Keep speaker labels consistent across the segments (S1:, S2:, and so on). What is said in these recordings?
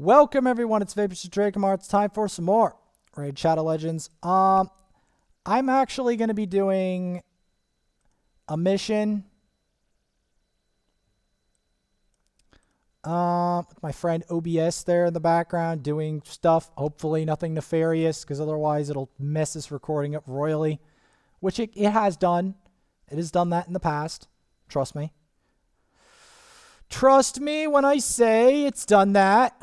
S1: Welcome everyone, it's Vapors to Drakomar. It's time for some more Raid Shadow Legends. I'm actually going to be doing a mission with my friend OBS there in the background doing stuff. Hopefully nothing nefarious, because otherwise it'll mess this recording up royally, which it has done. It has done that in the past. Trust me. Trust me when I say it's done that.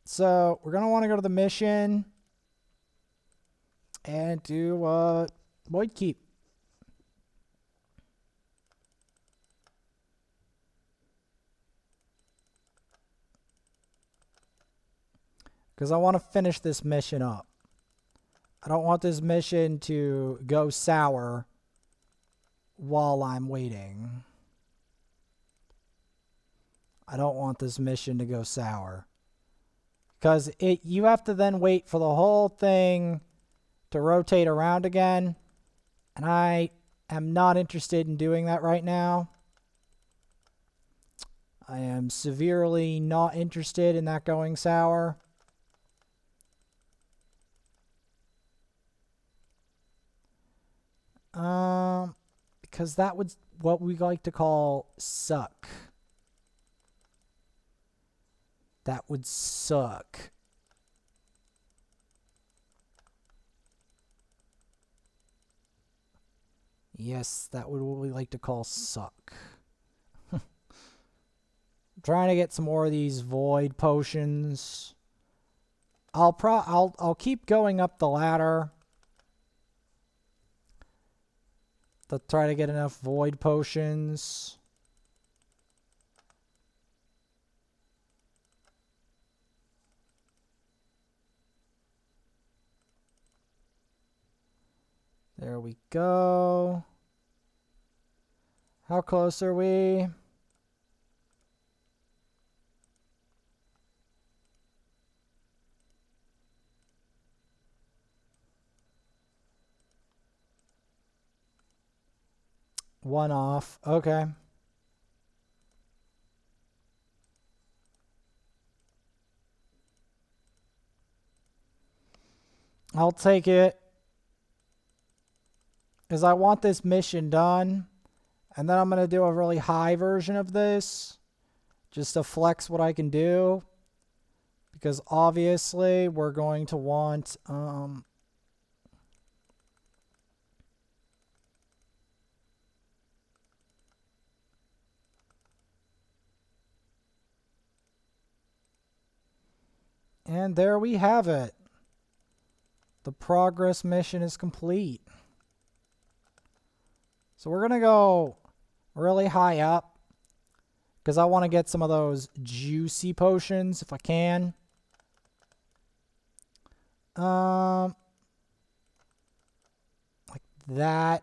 S1: So we're going to want to go to the mission and do Void Keep. Because I want to finish this mission up. I don't want this mission to go sour while I'm waiting. I don't want this mission to go sour. Because you have to then wait for the whole thing to rotate around again. And I am not interested in doing that right now. I am severely not interested in that going sour. Because that would what we like to call suck. That would suck. Yes, that would what we like to call suck. I'm trying to get some more of these void potions. I'll keep going up the ladder to try to get enough void potions. There we go. How close are we? One off. Okay. I'll take it. Because I want this mission done. And then I'm going to do a really high version of this. Just to flex what I can do. Because obviously we're going to want... And there we have it. The progress mission is complete. So we're going to go really high up. Because I want to get some of those juicy potions if I can. Like that.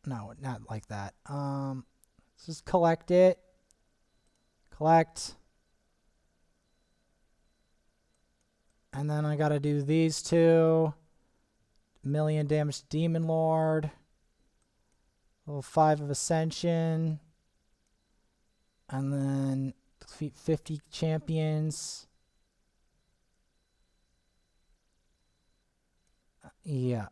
S1: No, not like that. Let's just collect it. Collect. And then I gotta do these two. Million damage to Demon Lord. Level 5 of Ascension. And then defeat 50 champions. Yeah.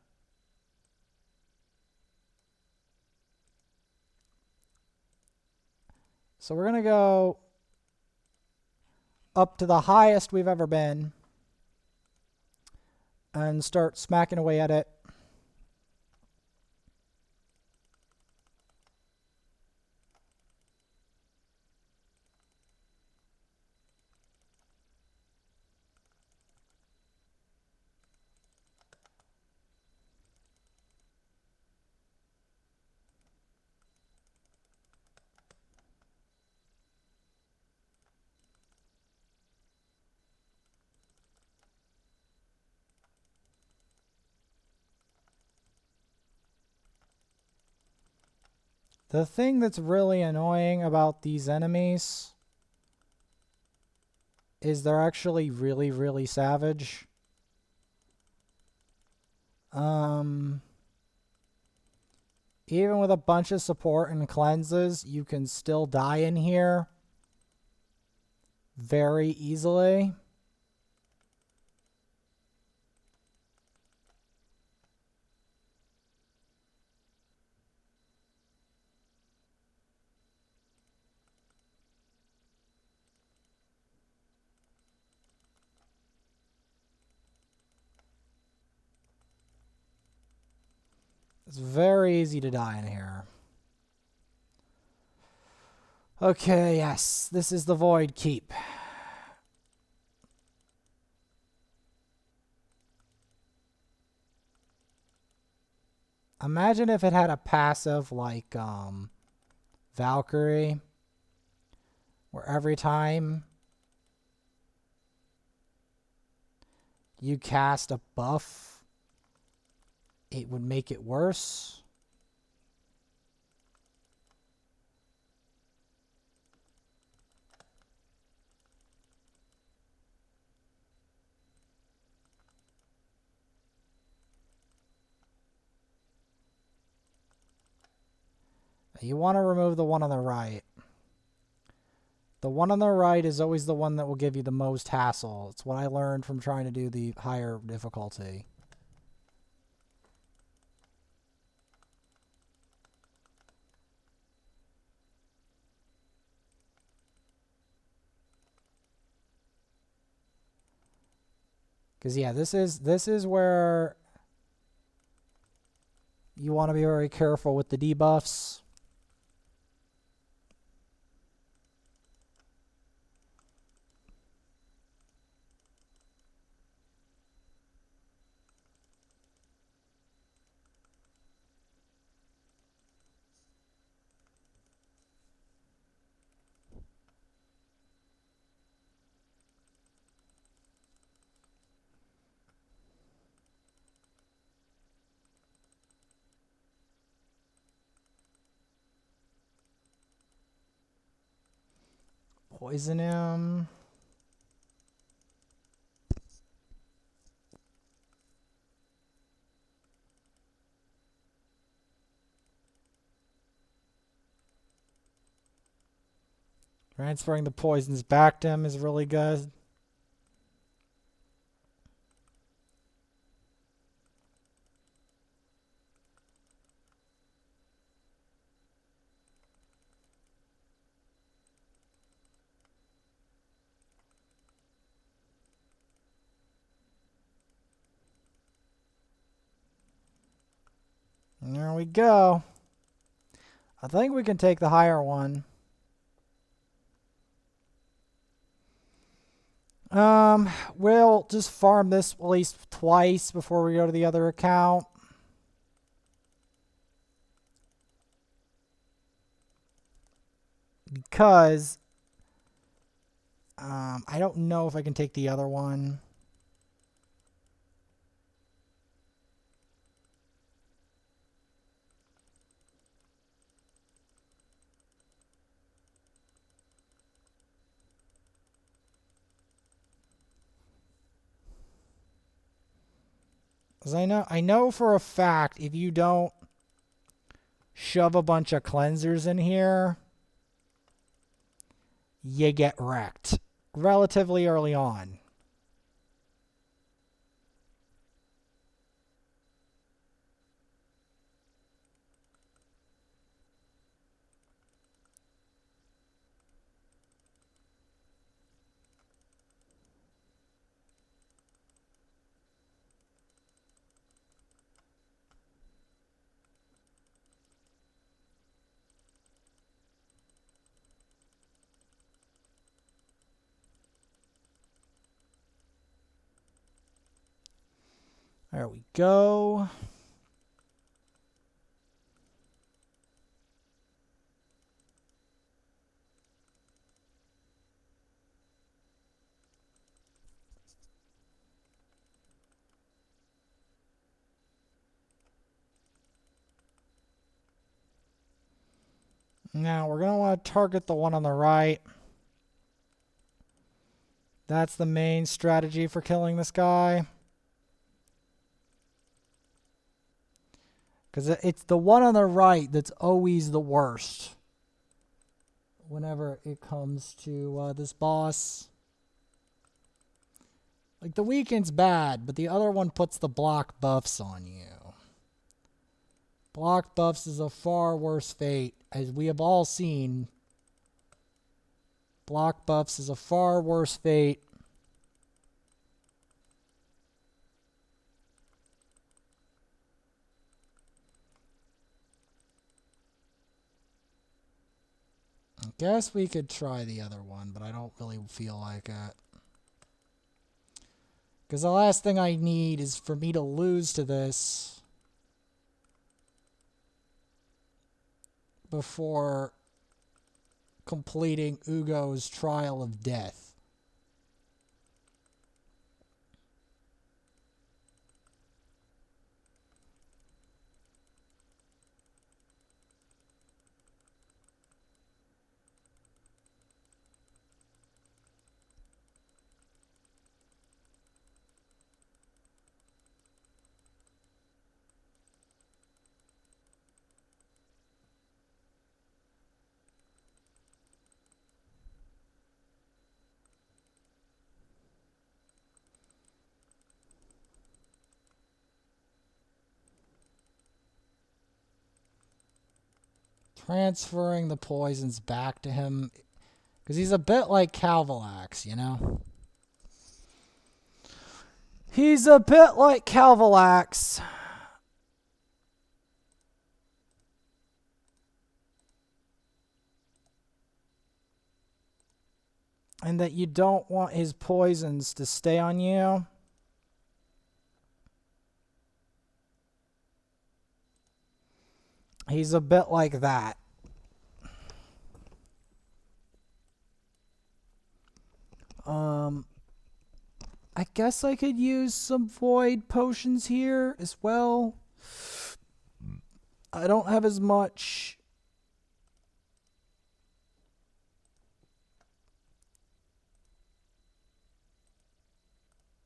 S1: So we're gonna go up to the highest we've ever been. And start smacking away at it. The thing that's really annoying about these enemies is they're actually really, really savage. Even with a bunch of support and cleanses, you can still die in here very easily. It's very easy to die in here. Okay, yes, this is the Void Keep. Imagine if it had a passive like Valkyrie, where every time you cast a buff, it would make it worse. You want to remove the one on the right. The one on the right is always the one that will give you the most hassle. It's what I learned from trying to do the higher difficulty. Because yeah, this is where you want to be very careful with the debuffs. Poison him. Transferring the poisons back to him is really good. There we go. I think we can take the higher one. We'll just farm this at least twice before we go to the other account. Because I don't know if I can take the other one. Because I know for a fact if you don't shove a bunch of cleansers in here, you get wrecked relatively early on. There we go. Now we're going to want to target the one on the right. That's the main strategy for killing this guy. Because it's the one on the right that's always the worst. Whenever it comes to this boss. Like, the weakened's bad, but the other one puts the block buffs on you. Block buffs is a far worse fate, as we have all seen. Block buffs is a far worse fate. I guess we could try the other one, but I don't really feel like it. Because the last thing I need is for me to lose to this before completing Uugo's Trial of Death. Transferring the poisons back to him. Because he's a bit like Calvalax, you know? He's a bit like Calvalax. And that you don't want his poisons to stay on you. He's a bit like that. I guess I could use some void potions here as well. I don't have as much.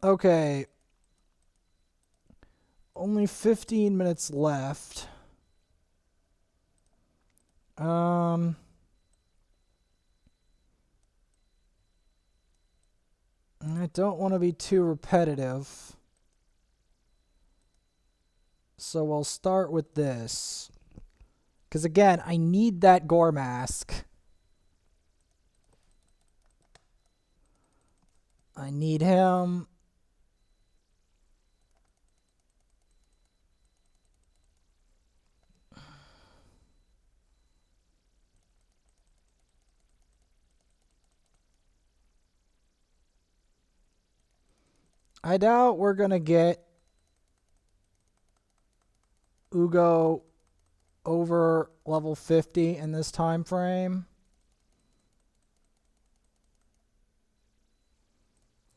S1: Okay. Only 15 minutes left. I don't want to be too repetitive. So we'll start with this. Because again, I need that gore mask. I need him. I doubt we're going to get Uugo over level 50 in this time frame.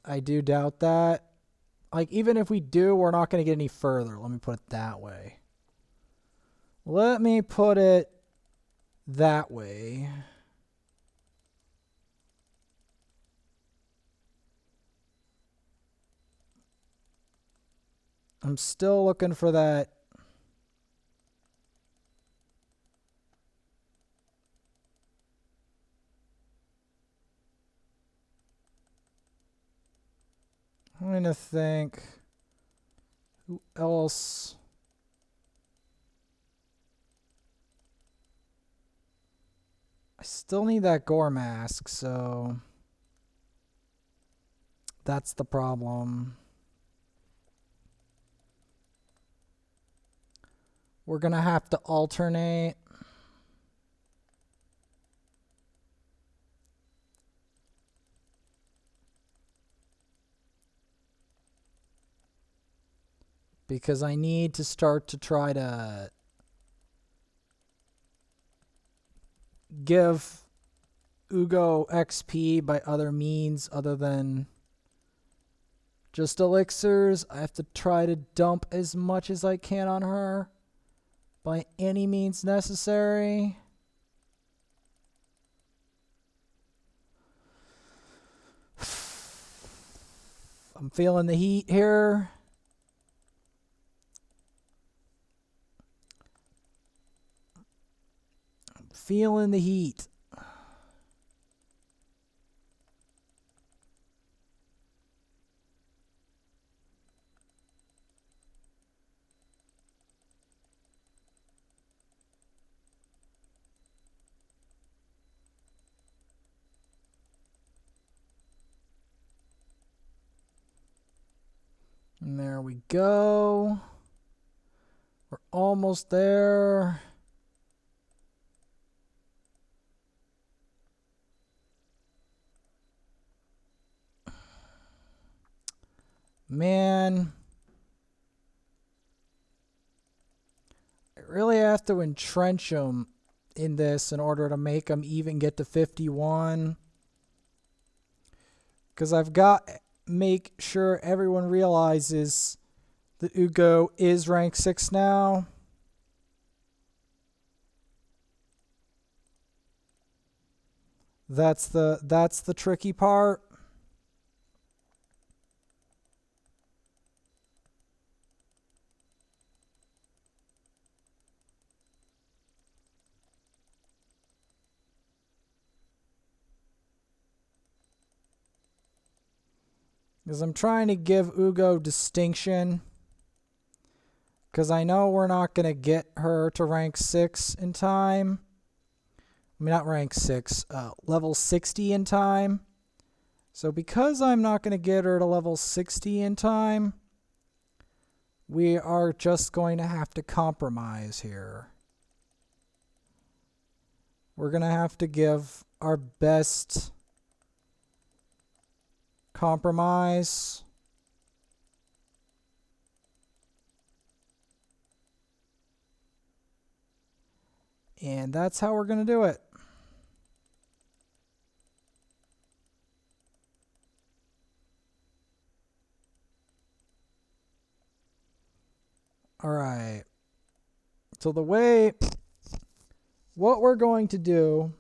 S1: I do doubt that. Like, even if we do, we're not going to get any further. Let me put it that way. Let me put it that way. I'm still looking for that. I'm going to think. Who else? I still need that gore mask, so that's the problem. We're going to have to alternate. Because I need to start to try to give Uugo XP by other means other than just elixirs. I have to try to dump as much as I can on her by any means necessary. I'm feeling the heat here. Feeling the heat. And there we go. We're almost there. Man. I really have to entrench them in this in order to make them even get to 51. Because I've got to make sure everyone realizes that Uugo is rank 6 now. That's the tricky part. Because I'm trying to give Uugo distinction. Because I know we're not going to get her to rank 6 in time. I mean, not rank 6, level 60 in time. So because I'm not going to get her to level 60 in time, we are just going to have to compromise here. We're going to have to give our best compromise. And that's how we're going to do it. All right. So what we're going to do,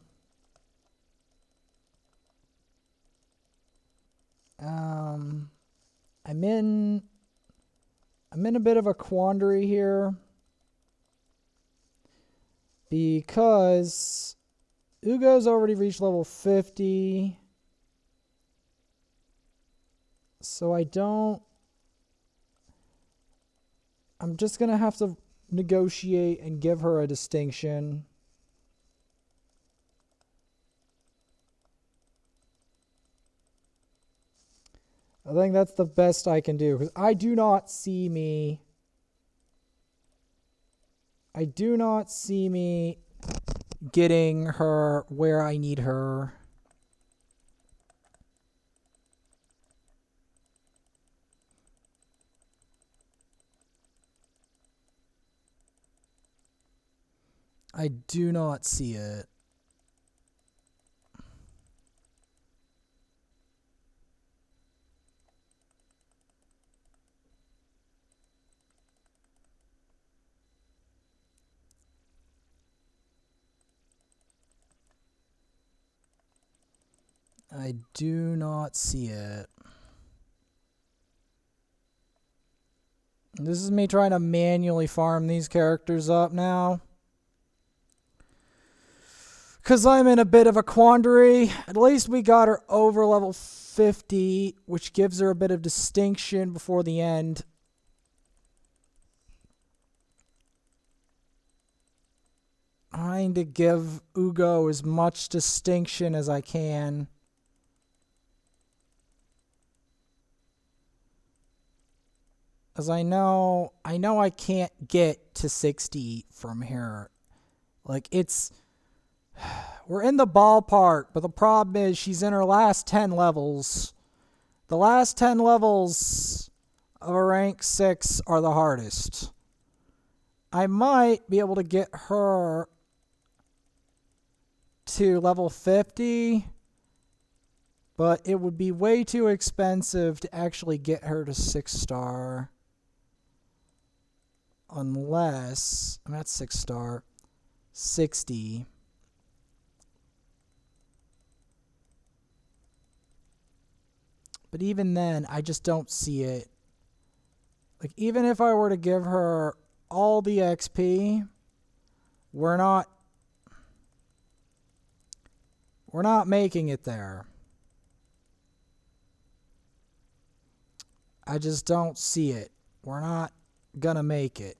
S1: I'm in a bit of a quandary here because Uugo's already reached level 50. So I'm just going to have to negotiate and give her a distinction. I think that's the best I can do because I do not see me getting her where I need her. I do not see it. I do not see it. This is me trying to manually farm these characters up now. Because I'm in a bit of a quandary. At least we got her over level 50, which gives her a bit of distinction before the end. Trying to give Uugo as much distinction as I can. As I know I can't get to 60 from here. Like, we're in the ballpark, but the problem is she's in her last 10 levels. The last 10 levels of a rank 6 are the hardest. I might be able to get her to level 50, but it would be way too expensive to actually get her to 6-star. Unless, I'm at 6-star, 60. But even then, I just don't see it. Like, even if I were to give her all the XP, we're not We're not making it there. I just don't see it. We're not gonna make it.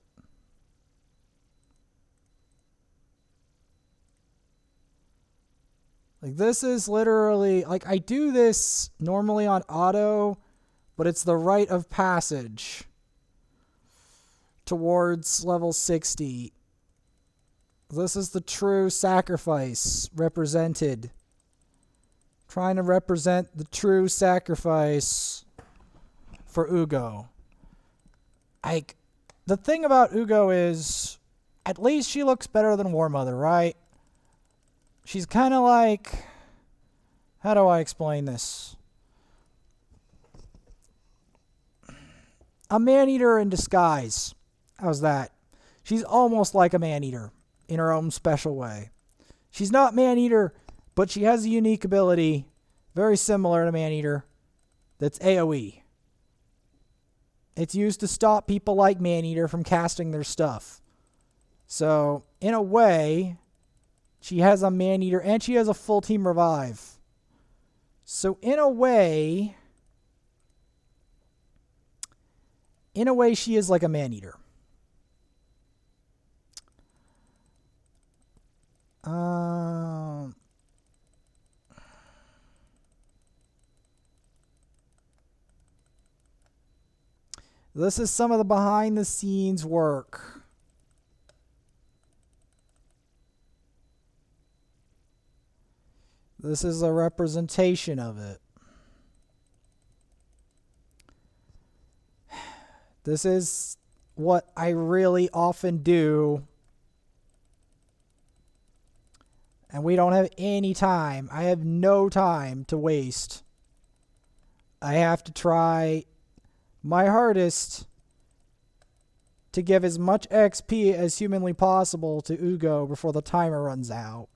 S1: Like, this is literally, like, I do this normally on auto, but it's the rite of passage towards level 60. This is the true sacrifice represented. Trying to represent the true sacrifice for Uugo. Like, the thing about Uugo is, at least she looks better than War Mother, right? She's kind of like, how do I explain this? A man-eater in disguise. How's that? She's almost like a man-eater in her own special way. She's not man-eater, but she has a unique ability, very similar to man-eater, that's AoE. It's used to stop people like man-eater from casting their stuff. So, in a way, she has a man-eater and she has a full team revive. So, in a way, she is like a man-eater. This is some of the behind-the-scenes work. This is a representation of it. This is what I really often do. And we don't have any time. I have no time to waste. I have to try my hardest to give as much XP as humanly possible to Uugo before the timer runs out.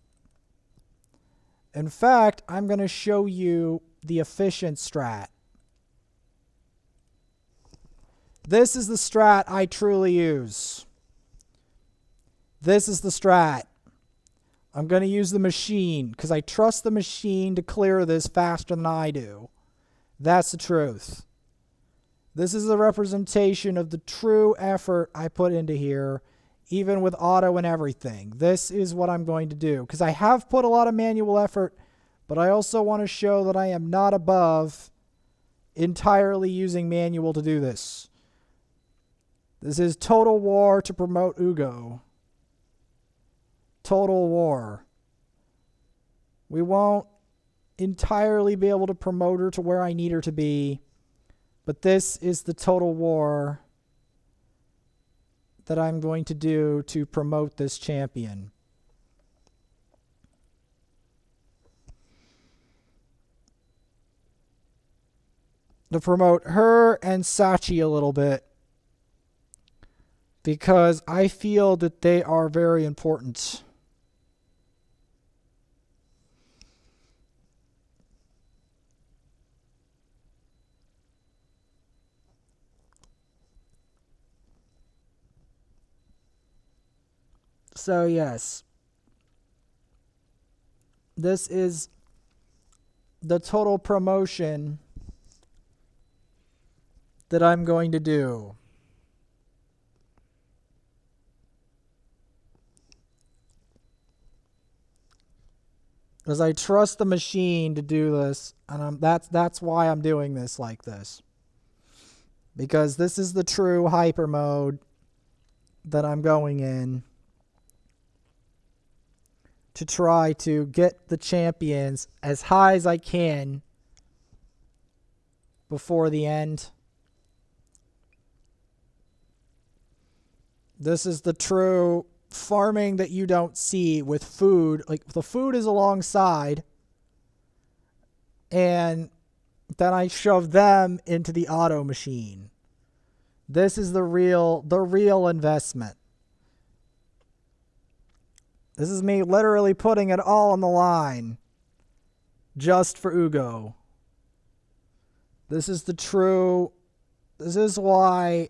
S1: In fact, I'm going to show you the efficient strat. This is the strat I truly use. This is the strat. I'm going to use the machine because I trust the machine to clear this faster than I do. That's the truth. This is a representation of the true effort I put into here, even with auto and everything. This is what I'm going to do because I have put a lot of manual effort, but I also want to show that I am not above entirely using manual to do this. This is Total War to promote Uugo. Total War. We won't entirely be able to promote her to where I need her to be, but this is the Total War that I'm going to do to promote this champion. To promote her and Sachi a little bit, because I feel that they are very important. So yes, this is the total promotion that I'm going to do. Because I trust the machine to do this, and that's why I'm doing this like this. Because this is the true hyper mode that I'm going in to try to get the champions as high as I can before the end. This is the true farming that you don't see with food. Like, the food is alongside, and then I shove them into the auto machine. This is the real investment. This is me literally putting it all on the line just for Uugo. This is the true, this is why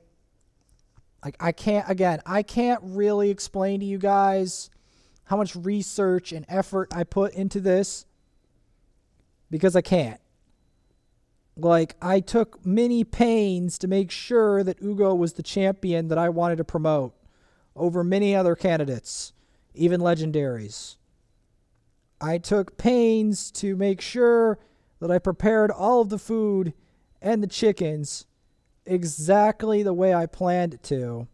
S1: I can't really explain to you guys how much research and effort I put into this. because I can't. Like, I took many pains to make sure that Uugo was the champion that I wanted to promote over many other candidates, even legendaries. I took pains to make sure that I prepared all of the food and the chickens exactly the way I planned it to.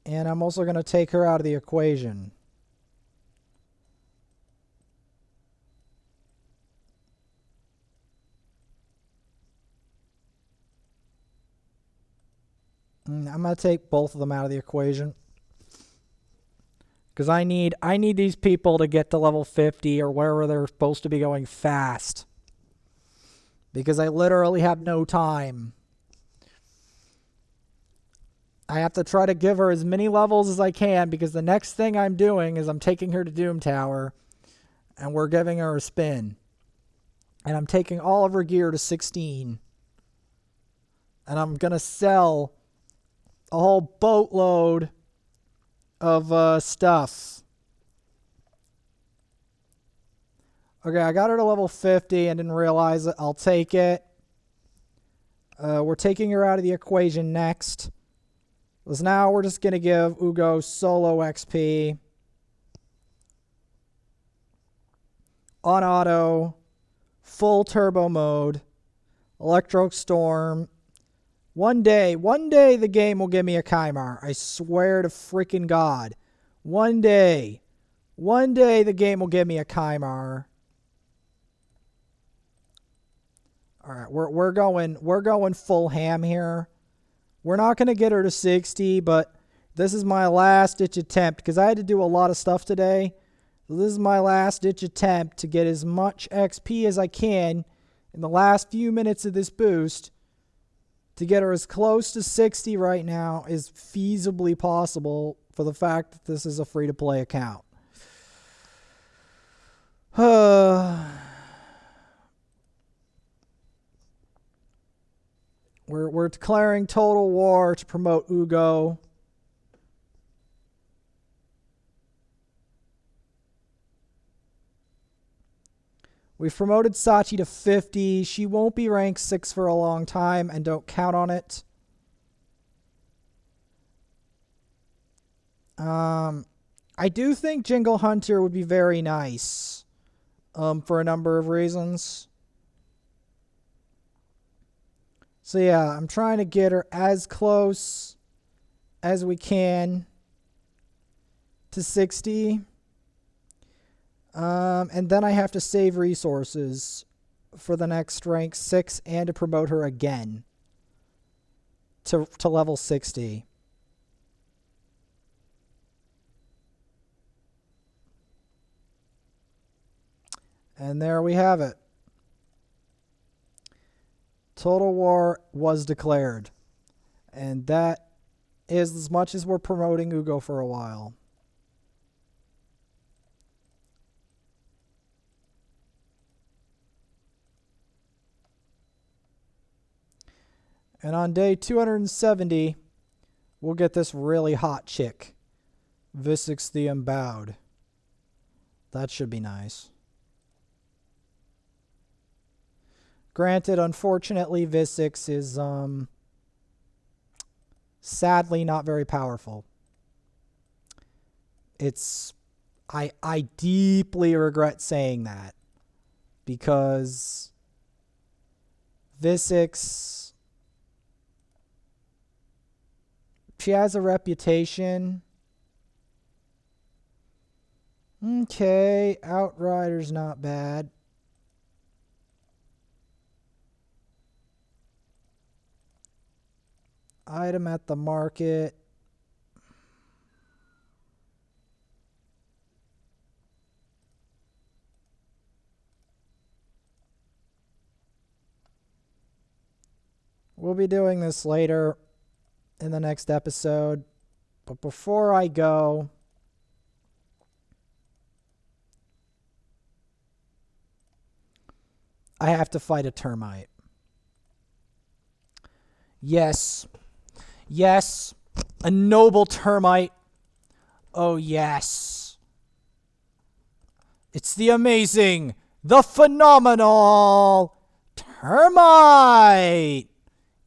S1: And I'm also going to take her out of the equation. I'm going to take both of them out of the equation. Because I need these people to get to level 50 or wherever they're supposed to be going fast. Because I literally have no time. I have to try to give her as many levels as I can, because the next thing I'm doing is I'm taking her to Doom Tower and we're giving her a spin. And I'm taking all of her gear to 16. And I'm going to sell a whole boatload of stuff. Okay, I got her to level 50 and didn't realize it. I'll take it. We're taking her out of the equation next. Because now we're just going to give Uugo solo XP. On auto. Full turbo mode. Electro Storm. One day the game will give me a Kymar. I swear to freaking God. One day the game will give me a Kymar. All right, we're going full ham here. We're not going to get her to 60, but this is my last ditch attempt because I had to do a lot of stuff today. So this is my last ditch attempt to get as much XP as I can in the last few minutes of this boost to get her as close to 60 right now as feasibly possible for the fact that this is a free-to-play account. We're declaring total war to promote Uugo. We've promoted Sachi to 50. She won't be rank 6 for a long time, and don't count on it. I do think Jingle Hunter would be very nice for a number of reasons. So yeah, I'm trying to get her as close as we can to 60. And then I have to save resources for the next rank 6 and to promote her again to level 60. And there we have it. Total war was declared. And that is as much as we're promoting Uugo for a while. And on day 270, we'll get this really hot chick, Visix the Embowed. That should be nice. Granted, unfortunately, Visix is sadly not very powerful. I deeply regret saying that, because Visix, she has a reputation. Okay, Outrider's not bad. Item at the market. We'll be doing this later in the next episode. But before I go, I have to fight a termite. Yes. Yes. A noble termite. Oh, yes. It's the amazing, the phenomenal termite.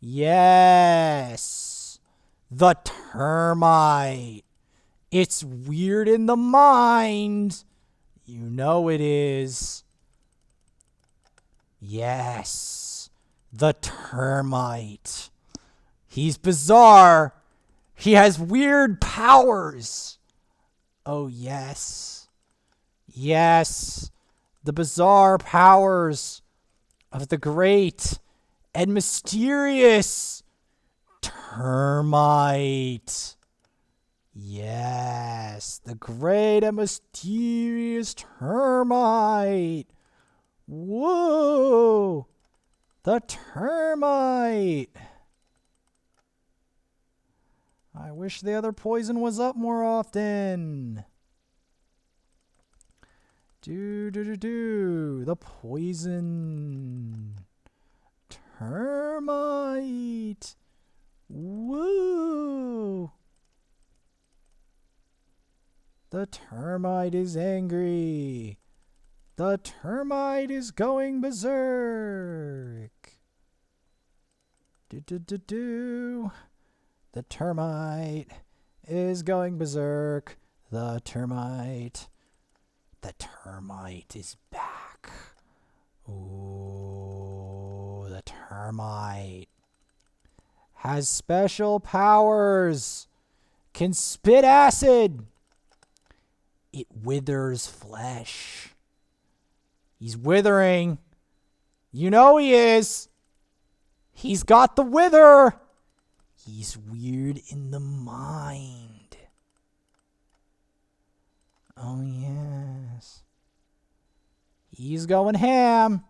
S1: Yes, the termite. It's weird in the mind. You know it is. Yes, the termite. He's bizarre. He has weird powers. Oh, yes. Yes, the bizarre powers of the great and mysterious termite. Yes, the great and mysterious termite. Whoa, the termite. I wish the other poison was up more often. The poison. Termite. Woo. The termite is angry. The termite is going berserk. The termite is going berserk. The termite is back. Ooh, the termite has special powers. Can spit acid. It withers flesh. He's withering. You know he is. He's got the wither. He's weird in the mind. Oh, yes. He's going ham.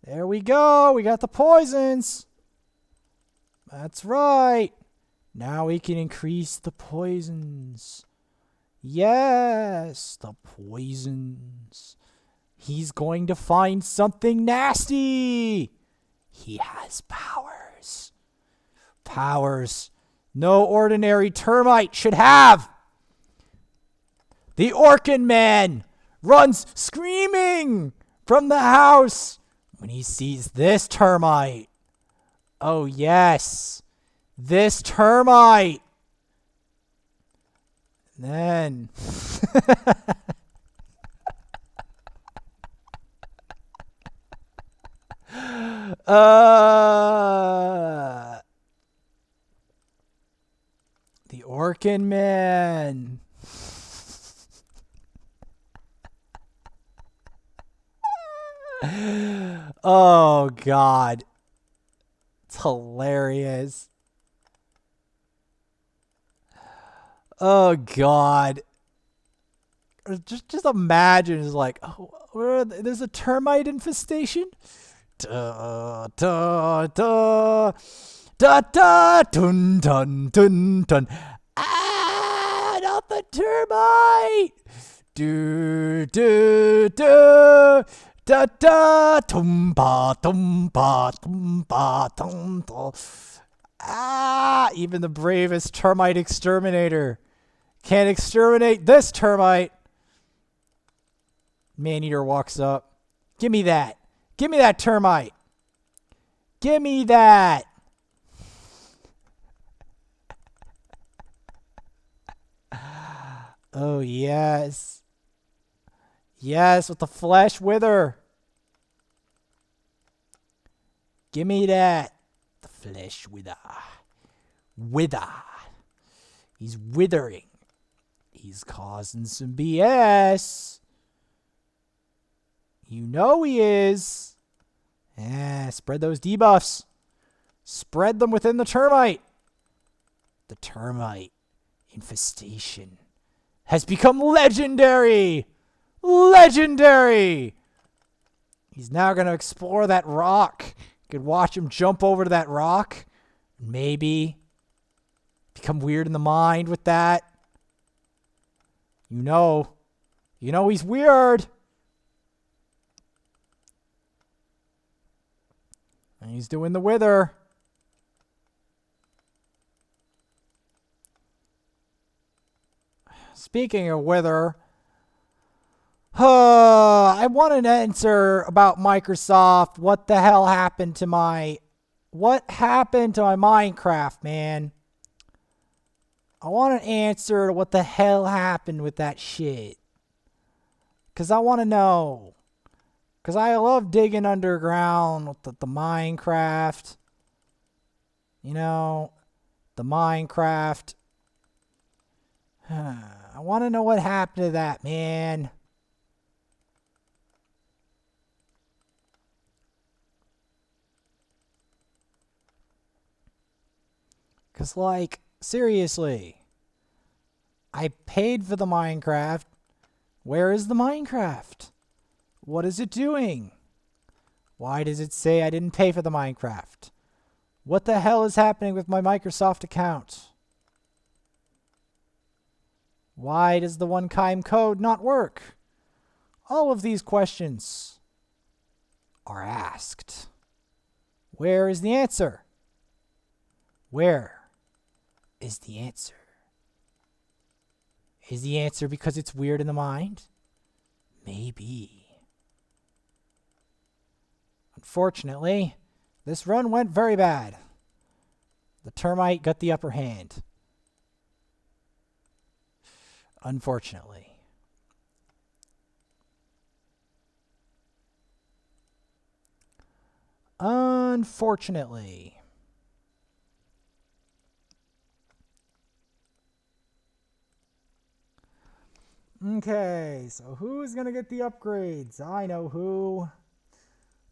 S1: There we go. We got the poisons. That's right. Now we can increase the poisons. Yes, the poisons. He's going to find something nasty. He has powers. Powers no ordinary termite should have. The Orkin Man runs screaming from the house when he sees this termite. Oh, yes, this termite. Then the Orkin Man. Oh, God. It's hilarious. Oh, God. Just imagine it's like, oh, there's a termite infestation. Da da da da da dun dun dun dun. Ah, not the termite. Do do do da da tumba tumba tumba tum tum. Ah, even the bravest termite exterminator can't exterminate this termite. Maneater walks up. Give me that. Give me that termite. Give me that. Oh, yes. Yes, with the flesh wither. Give me that. The flesh wither. Wither. He's withering. He's causing some BS. You know he is. Yeah, spread those debuffs. Spread them within the termite. The termite infestation has become legendary. Legendary. He's now going to explore that rock. You could watch him jump over to that rock. Maybe become weird in the mind with that. You know he's weird. And he's doing the wither. Speaking of wither, I want an answer about Microsoft. What the hell happened to my... What happened to my Minecraft, man? I want an answer to what the hell happened with that shit. Because I want to know. Because I love digging underground with the Minecraft. You know, the Minecraft. I want to know what happened to that, man. Because, like, seriously, I paid for the Minecraft. Where is the Minecraft? What is it doing? Why does it say I didn't pay for the Minecraft? What the hell is happening with my Microsoft account? Why does the one-time code not work? All of these questions are asked. Where is the answer? Where is the answer? Is the answer because it's weird in the mind? Maybe. Unfortunately, this run went very bad. The termite got the upper hand. Unfortunately. Unfortunately. Okay, so who's going to get the upgrades? I know who.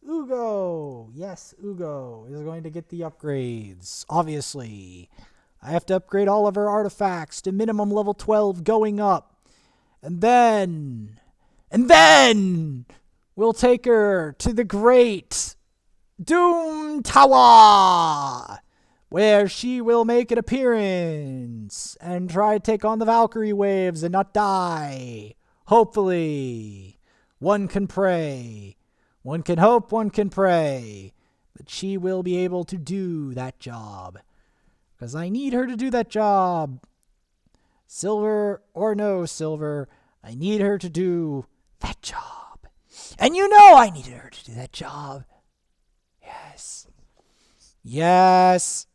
S1: Uugo. Yes, Uugo is going to get the upgrades. Obviously. I have to upgrade all of her artifacts to minimum level 12 going up. And then we'll take her to the great Doom Tower, where she will make an appearance and try to take on the Valkyrie waves and not die. Hopefully. One can pray. One can hope, one can pray that she will be able to do that job. Because I need her to do that job. Silver or no silver, I need her to do that job. And you know I needed her to do that job. Yes. Yes.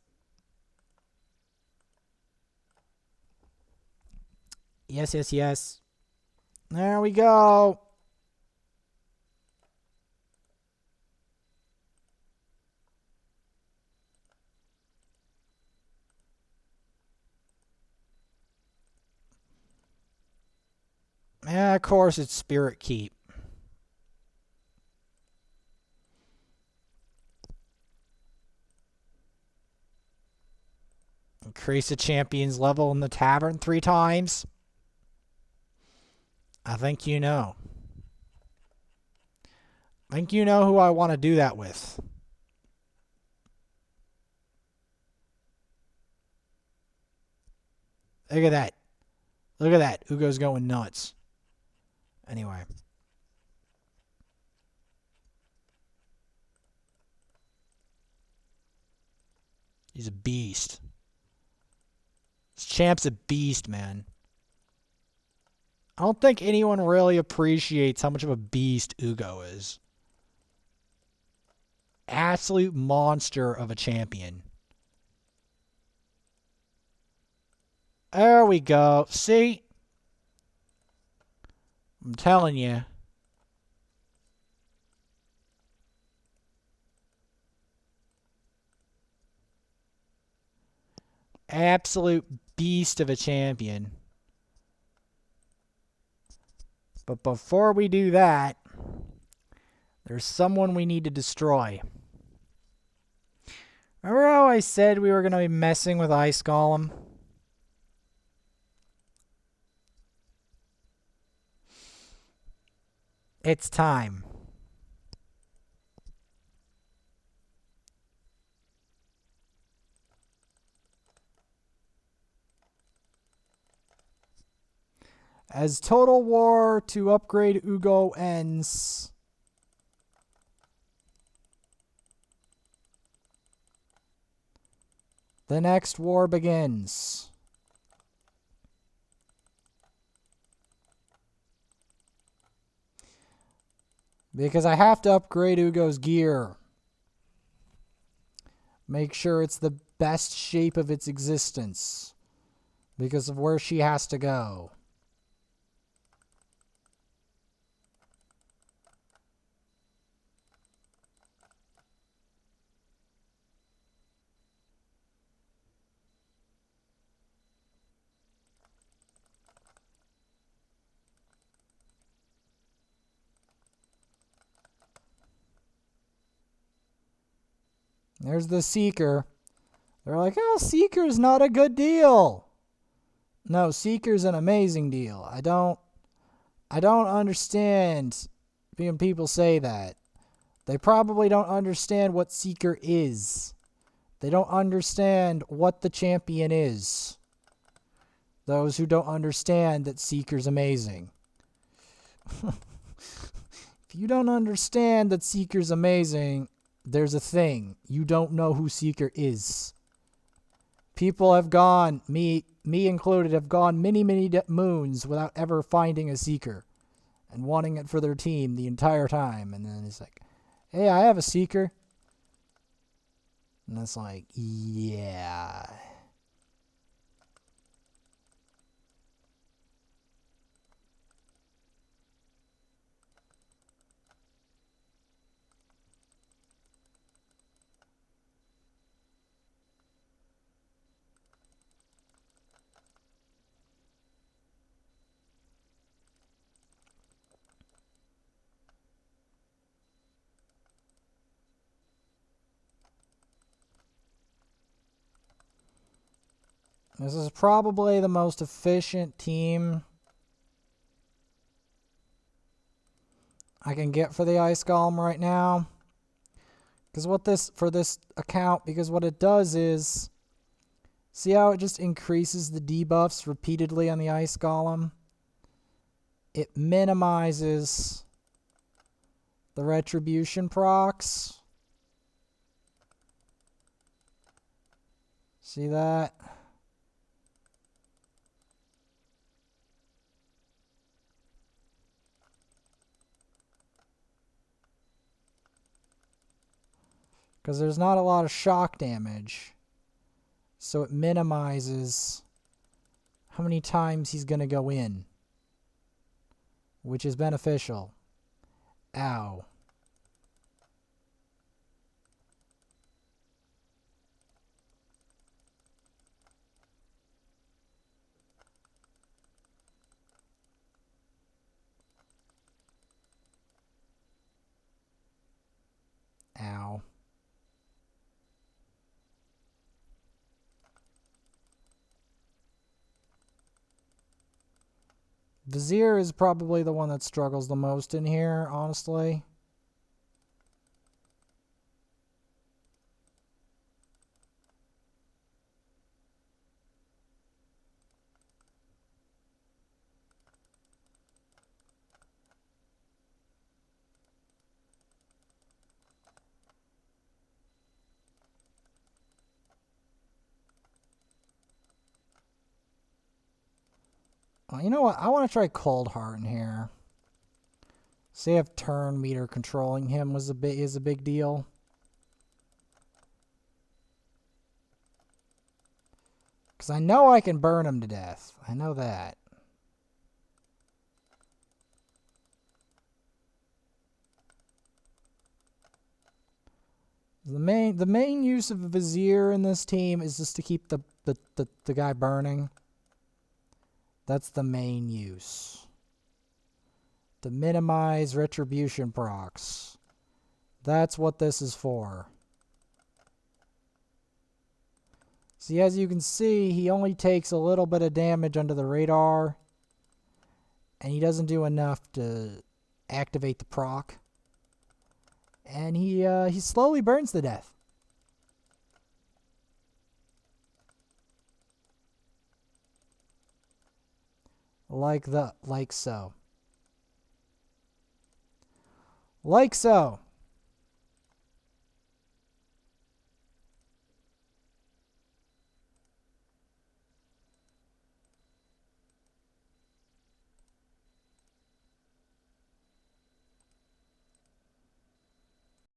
S1: Yes, yes, yes. There we go. Yeah, of course it's Spirit Keep. Increase the champion's level in the tavern 3 times. I think you know. I think you know who I want to do that with. Look at that. Look at that. Uugo's going nuts. Anyway. He's a beast. This champ's a beast, man. I don't think anyone really appreciates how much of a beast Uugo is. Absolute monster of a champion. There we go. See? I'm telling you. Absolute beast of a champion. But before we do that, there's someone we need to destroy. Remember how I said we were going to be messing with Ice Golem? It's time. As Total War to upgrade Uugo ends, the next war begins. Because I have to upgrade Uugo's gear. Make sure it's the best shape of its existence. Because of where she has to go. There's the Seeker. They're like, oh, Seeker's not a good deal. No, Seeker's an amazing deal. I don't understand when people say that. They probably don't understand what Seeker is. They don't understand what the champion is. Those who don't understand that Seeker's amazing. If you don't understand that Seeker's amazing, there's a thing. You don't know who Seeker is. People have gone, me included, have gone many moons without ever finding a Seeker and wanting it for their team the entire time. And then it's like, hey, I have a Seeker. And it's like, yeah. This is probably the most efficient team I can get for the Ice Golem right now. Because what it does is, see how it just increases the debuffs repeatedly on the Ice Golem? It minimizes the retribution procs. See that? Because there's not a lot of shock damage. So it minimizes how many times he's going to go in. Which is beneficial. Ow. Ow. Vizier is probably the one that struggles the most in here, honestly. You know what? I want to try Cold Heart in here. See if turn meter controlling him is a big deal. Because I know I can burn him to death. I know that. The main use of a Vizier in this team is just to keep the guy burning. That's the main use. To minimize retribution procs. That's what this is for. See, as you can see, he only takes a little bit of damage under the radar. And he doesn't do enough to activate the proc. And he slowly burns to death. Like so. Like so.